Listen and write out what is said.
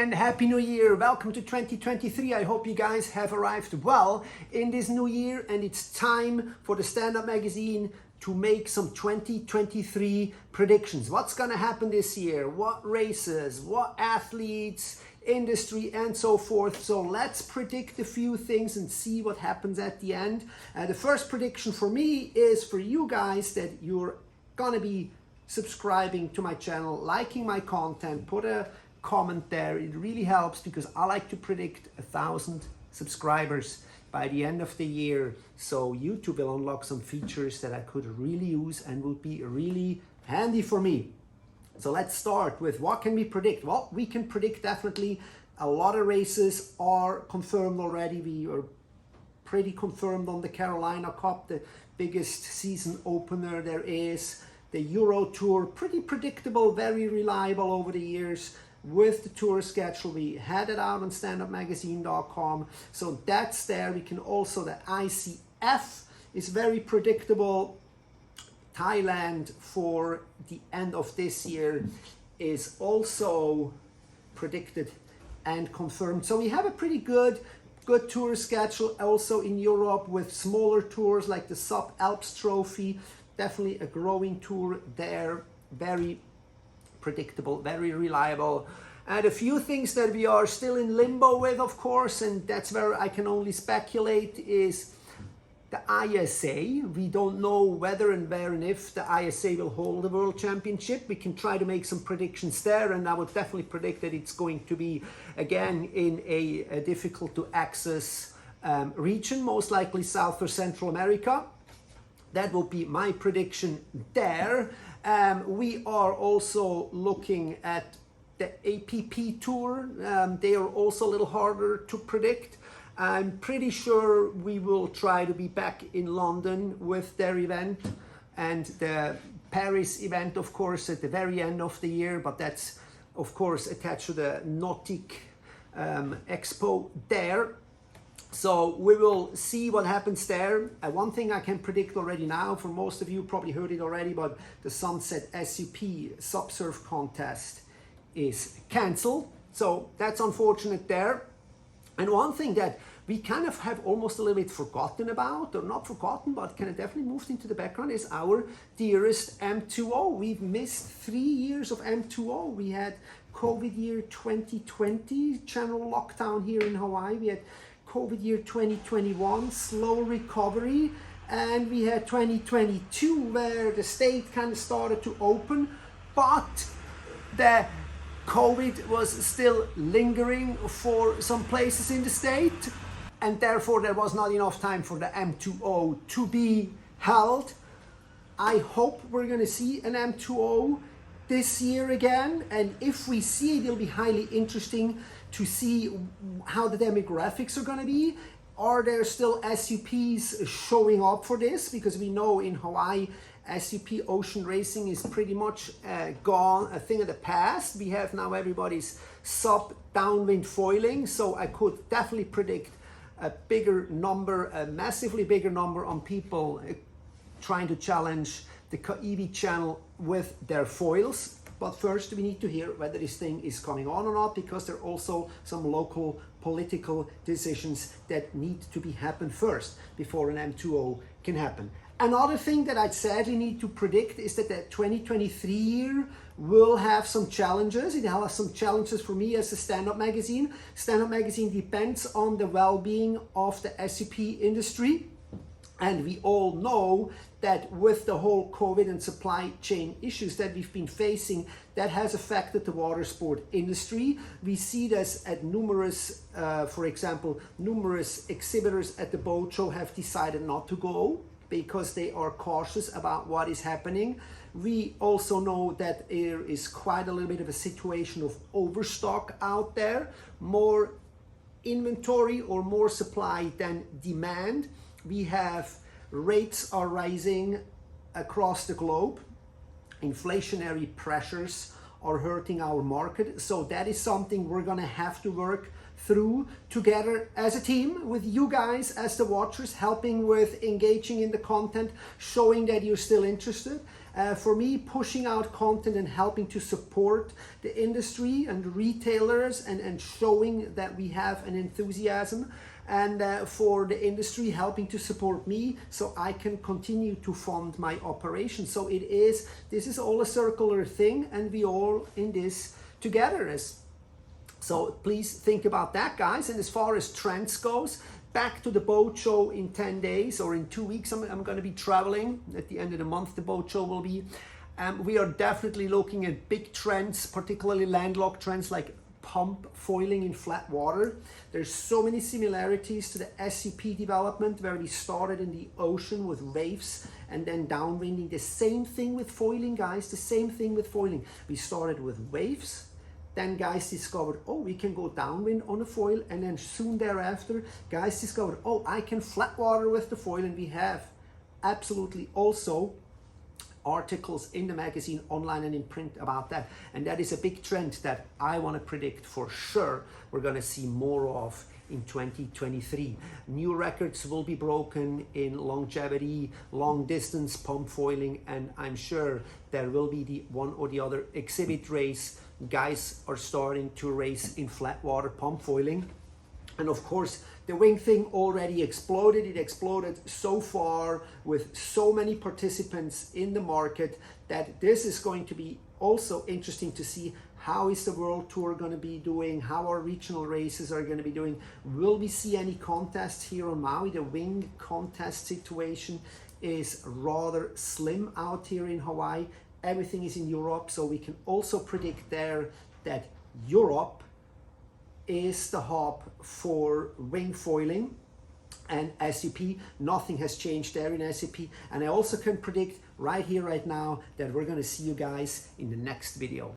And Happy New Year! Welcome to 2023. I hope you guys have arrived well in this new year, and it's time for the Stand Up magazine to make some 2023 predictions. What's gonna happen this year? What races? What athletes? Industry and so forth. So let's predict a few things and see what happens at the end. The first prediction for me is for you guys that you're gonna be subscribing to my channel, liking my content, put a comment there. It really helps because I like to predict 1,000 subscribers by the end of the year. So YouTube will unlock some features that I could really use and would be really handy for me. So let's start with what can we predict? Well, we can predict definitely a lot of races are confirmed already. We are pretty confirmed on the Carolina Cup, the biggest season opener there is. The Euro Tour, pretty predictable, very reliable over the years. With the tour schedule, we had it out on standupmagazine.com. So that's there. We can also, the ICF is very predictable. Thailand for the end of this year is also predicted and confirmed. So we have a pretty good tour schedule also in Europe with smaller tours like the SUP Alps Trophy. Definitely a growing tour there. Very predictable, very reliable. And a few things that we are still in limbo with, of course, and that's where I can only speculate, is the ISA. We don't know whether and where and if the ISA will hold the World Championship. We can try to make some predictions there, and I would definitely predict that it's going to be, again, in a difficult to access region, most likely South or Central America. That will be my prediction there. We are also looking at the APP Tour. They are also a little harder to predict. I'm pretty sure we will try to be back in London with their event, and the Paris event, of course, at the very end of the year, but that's, of course, attached to the Nautic Expo there. So we will see what happens there. One thing I can predict already now, for most of you probably heard it already, but the Sunset SUP Subsurf contest is cancelled. So that's unfortunate there. And one thing that we kind of have almost a little bit forgotten about, or not forgotten, but kind of definitely moved into the background, is our dearest M2O. We've missed 3 years of M2O. We had COVID year 2020, general lockdown here in Hawaii. We had COVID year 2021, slow recovery, and we had 2022 where the state kind of started to open, but the COVID was still lingering for some places in the state, and therefore there was not enough time for the M2O to be held. I hope we're going to see an M2O this year again, and if we see it, it'll be highly interesting to see how the demographics are going to be. Are there still SUPs showing up for this? Because we know in Hawaii, SUP ocean racing is pretty much gone, a thing of the past. We have now everybody's SUP downwind foiling, so I could definitely predict a bigger number, a massively bigger number on people trying to challenge the EV channel with their foils. But first we need to hear whether this thing is coming on or not, because there are also some local political decisions that need to be happen first before an M2O can happen. Another thing that I'd sadly need to predict is that the 2023 year will have some challenges. It will have some challenges for me as a stand-up magazine. Stand-up magazine depends on the well-being of the SUP industry. And we all know that with the whole COVID and supply chain issues that we've been facing, that has affected the water sport industry. We see this at numerous, for example, numerous exhibitors at the boat show have decided not to go because they are cautious about what is happening. We also know that there is quite a little bit of a situation of overstock out there, more inventory or more supply than demand. We have rates are rising across the globe. Inflationary pressures are hurting our market. So that is something we're gonna have to work through together as a team with you guys as the watchers, helping with engaging in the content, showing that you're still interested. For me, pushing out content and helping to support the industry and retailers and showing that we have an enthusiasm, and for the industry helping to support me so I can continue to fund my operation. So this is all a circular thing, and we all in this together. So please think about that, guys. And as far as trends goes, back to the boat show in 10 days or in 2 weeks. I'm going to be traveling at the end of the month. The boat show will be. We are definitely looking at big trends, particularly landlocked trends like pump foiling in flat water. There's so many similarities to the SUP development, where we started in the ocean with waves and then downwinding. The same thing with foiling, guys. The same thing with foiling. We started with waves. Then guys discovered, oh, we can go downwind on a foil, and then soon thereafter, guys discovered, oh, I can flat water with the foil, and we have absolutely also articles in the magazine, online and in print about that. And that is a big trend that I want to predict for sure we're going to see more of in 2023. New records will be broken in longevity, long distance pump foiling, and I'm sure there will be the one or the other exhibit race. Guys are starting to race in flat water pump foiling. And of course, the wing thing already exploded. It exploded so far with so many participants in the market that this is going to be also interesting to see how is the world tour going to be doing, how our regional races are going to be doing. Will we see any contests here on Maui? The wing contest situation is rather slim out here in Hawaii. Everything is in Europe, so we can also predict there that Europe is the hub for wing foiling and SUP. Nothing has changed there in SUP. And I also can predict right here, right now, that we're going to see you guys in the next video.